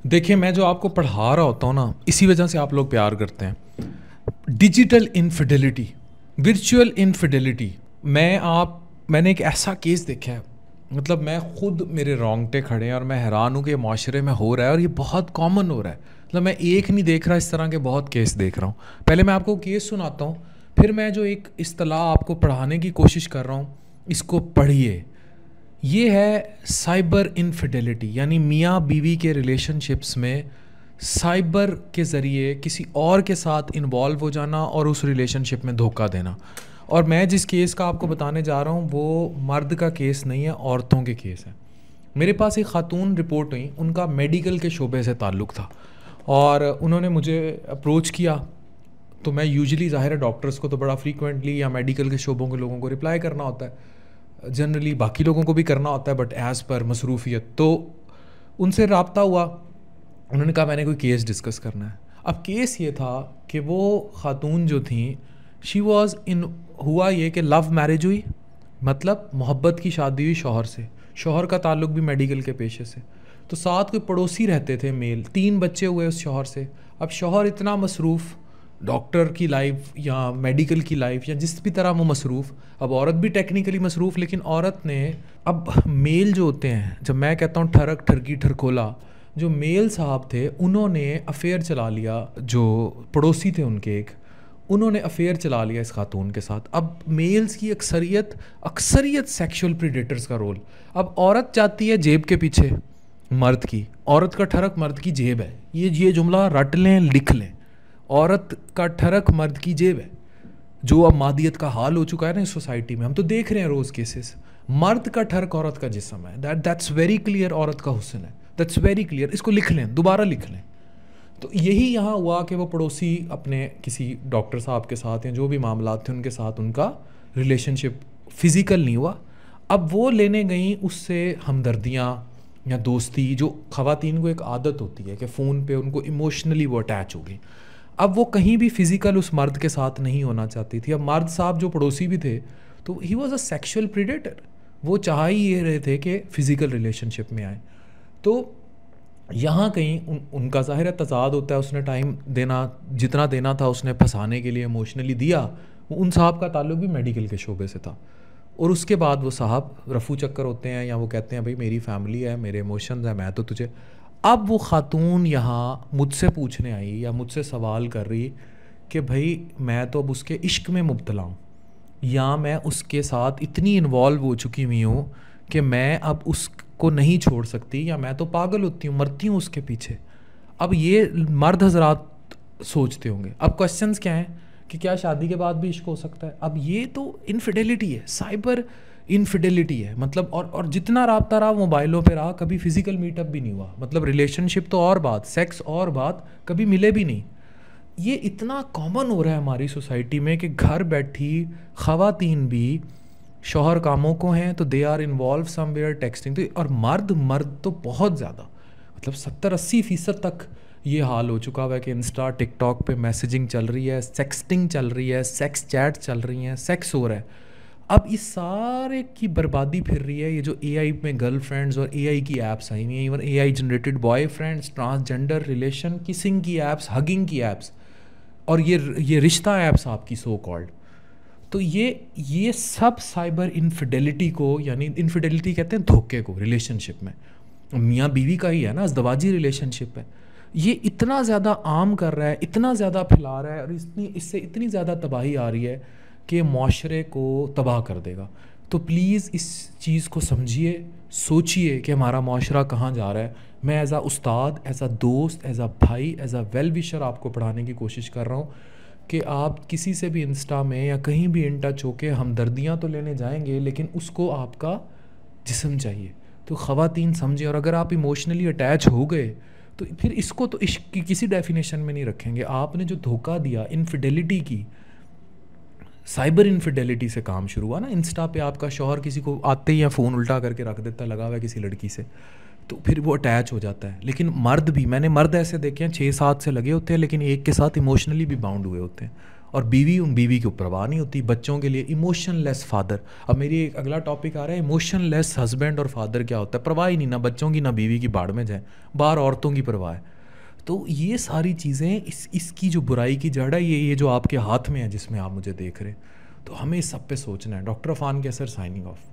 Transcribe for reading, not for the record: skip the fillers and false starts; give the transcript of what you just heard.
देखिए, मैं जो आपको पढ़ा रहा होता हूँ ना, इसी वजह से आप लोग प्यार करते हैं। Digital infidelity, virtual infidelity. मैंने एक ऐसा केस देखा है, मतलब मैं खुद, मेरे रोंगटे खड़े हैं और मैं हैरान हूँ कि ये माशरे में हो रहा है और ये बहुत कॉमन हो रहा है। मतलब मैं एक नहीं देख रहा, इस तरह के बहुत केस देख रहा हूँ। पहले मैं आपको केस सुनाता हूँ, फिर मैं जो एक इस्तेलाह आपको पढ़ाने की कोशिश कर रहा हूँ, इसको पढ़िए। ये है साइबर इनफिडेलिटी, यानी मियाँ बीवी के रिलेशनशिप्स में साइबर के ज़रिए किसी और के साथ इन्वॉल्व हो जाना और उस रिलेशनशिप में धोखा देना। और मैं जिस केस का आपको बताने जा रहा हूँ वो मर्द का केस नहीं है, औरतों के केस है। मेरे पास एक ख़ातून रिपोर्ट हुई, उनका मेडिकल के शोबे से ताल्लुक़ था और उन्होंने मुझे अप्रोच किया। तो मैं यूजुअली, ज़ाहिर है, डॉक्टर्स को तो बड़ा फ्रीक्वेंटली या मेडिकल के शोबों के लोगों को रिप्लाई करना होता है, जनरली बाकी लोगों को भी करना होता है, बट एज़ पर मसरूफियत। तो उनसे रब्ता हुआ, उन्होंने कहा मैंने कोई केस डिस्कस करना है। अब केस ये था कि वो ख़ातून जो थी, शी वॉज इन, हुआ ये कि लव मैरिज हुई, मतलब मोहब्बत की शादी हुई शौहर से। शौहर का ताल्लुक़ भी मेडिकल के पेशे से। तो साथ कोई पड़ोसी रहते थे मेल, 3 बच्चे हुए उस शौहर से। अब शौहर इतना मसरूफ़, डॉक्टर की लाइफ या मेडिकल की लाइफ या जिस भी तरह वो मसरूफ़, अब औरत भी टेक्निकली मसरूफ़, लेकिन औरत ने, अब मेल जो होते हैं, जब मैं कहता हूँ ठरक ठरकी ठरकोला, जो मेल साहब थे उन्होंने अफेयर चला लिया, जो पड़ोसी थे उनके एक, उन्होंने अफेयर चला लिया इस खातून के साथ। अब मेल्स की अक्सरियत सेक्सुअल प्रीडेटर्स का रोल। अब औरत जाती है जेब के पीछे मर्द की, औरत का ठरक मर्द की जेब है। ये जुमला रट लें, लिख लें, औरत का ठरक मर्द की जेब है। जो अब मादियत का हाल हो चुका है ना इस सोसाइटी में, हम तो देख रहे हैं रोज़ केसेस। मर्द का ठरक औरत का जिस्म है, दैट्स वेरी क्लियर। औरत का हुस्न है, दैट्स वेरी क्लियर। इसको लिख लें, दोबारा लिख लें। तो यही यहाँ हुआ कि वो पड़ोसी अपने किसी डॉक्टर साहब के साथ या जो भी मामला थे उनके साथ, उनका रिलेशनशिप फिज़िकल नहीं हुआ। अब वो लेने गई उससे हमदर्दियाँ या दोस्ती, जो ख़वातीन को एक आदत होती है कि फ़ोन पे उनको इमोशनली वो अटैच हो गई। अब वो कहीं भी फिज़िकल उस मर्द के साथ नहीं होना चाहती थी। अब मर्द साहब जो पड़ोसी भी थे, तो he was a sexual predator. वो चाह ही ये रहे थे कि फ़िज़िकल रिलेशनशिप में आए। तो यहाँ कहीं उनका ज़ाहिर है तज़ाद होता है। उसने टाइम देना, जितना देना था उसने फंसाने के लिए इमोशनली दिया। उन साहब का ताल्लुक भी मेडिकल के शोबे से था। और उसके बाद वो साहब रफू चक्कर होते हैं, या वो कहते हैं भाई मेरी फैमिली है, मेरे इमोशंस हैं, मैं तो तुझे। अब वो ख़ातून यहाँ मुझसे पूछने आई या मुझसे सवाल कर रही कि भाई मैं तो अब उसके इश्क में मुब्तला हूँ, या मैं उसके साथ इतनी इन्वॉल्व हो चुकी हुई हूँ कि मैं अब उसको नहीं छोड़ सकती, या मैं तो पागल होती हूँ, मरती हूँ उसके पीछे। अब ये मर्द हजरात सोचते होंगे। अब क्वेश्चंस क्या हैं कि क्या शादी के बाद भी इश्क हो सकता है? अब ये तो इनफिडेलिटी है, साइबर इनफिडेलिटी है। मतलब और जितना राब्ता रहा मोबाइलों पे रहा, कभी फिज़िकल मीटअप भी नहीं हुआ। मतलब रिलेशनशिप तो और बात, सेक्स और बात, कभी मिले भी नहीं। ये इतना कॉमन हो रहा है हमारी सोसाइटी में कि घर बैठी ख़वातीन भी, शौहर कामों को हैं तो they are involve somewhere texting. तो और मर्द तो बहुत ज़्यादा, मतलब 70-80% तक ये हाल हो चुका हुआ है कि इंस्टा टिकटॉक पे मैसेजिंग चल रही है, सेक्सटिंग चल रही है, सेक्स चैट चल रही हैं, सेक्स हो रहा है। अब इस सारे की बर्बादी फिर रही है। ये जो एआई में गर्लफ्रेंड्स और एआई की ऐप्स आई हुई हैं, even AI generated boyfriends, transgender relation, kissing की ऐप्स, हगिंग की ऐप्स, और ये रिश्ता ऐप्स आपकी सो कॉल्ड। तो ये सब साइबर इनफिडेलिटी को, यानी इनफिडेलिटी कहते हैं धोखे को रिलेशनशिप में, मियाँ बीवी का ही है ना, अज़दवाजी रिलेशनशिप है, ये इतना ज़्यादा आम कर रहा है, इतना ज़्यादा फैला रहा है, और इससे इतनी ज़्यादा तबाही आ रही है कि माशरे को तबाह कर देगा। तो प्लीज़ इस चीज़ को समझिए, सोचिए कि हमारा माशरा कहाँ जा रहा है। मैं एज़ आ उस्ताद, एज़ आ दोस्त, एज़ आ भाई, एज़ आ वेल विशर आपको पढ़ाने की कोशिश कर रहा हूँ कि आप किसी से भी इंस्टा में या कहीं भी इन टच होके हमदर्दियाँ तो लेने जाएंगे, लेकिन उसको आपका जिस्म चाहिए। तो ख़वातीन समझें, और अगर आप इमोशनली अटैच हो गए तो फिर इसको तो इश्क की किसी डेफिनेशन में नहीं रखेंगे। आपने जो धोखा दिया, इनफिडेलिटी की, साइबर इनफिडेलिटी से काम शुरू हुआ ना। इंस्टा पे आपका शौहर किसी को आते ही या फ़ोन उल्टा करके रख देता, लगा हुआ है किसी लड़की से, तो फिर वो अटैच हो जाता है। लेकिन मर्द भी, मैंने मर्द ऐसे देखे हैं 6-7 से लगे होते हैं, लेकिन एक के साथ इमोशनली भी बाउंड हुए होते हैं। और बीवी, उन बीवी की परवाह नहीं होती। बच्चों के लिए इमोशनलेस फादर। अब मेरी एक अगला टॉपिक आ रहा है, इमोशनलेस हस्बैंड और फादर क्या होता है। परवाह ही नहीं, ना बच्चों की ना बीवी की, बाढ़ में जाए, बाहर औरतों की परवाह है। तो ये सारी चीज़ें, इसकी जो बुराई की जड़ है, ये जो आपके हाथ में है, जिसमें आप मुझे देख रहे हैं, तो हमें इस सब पे सोचना है। डॉक्टर अफान कैसर, साइनिंग ऑफ।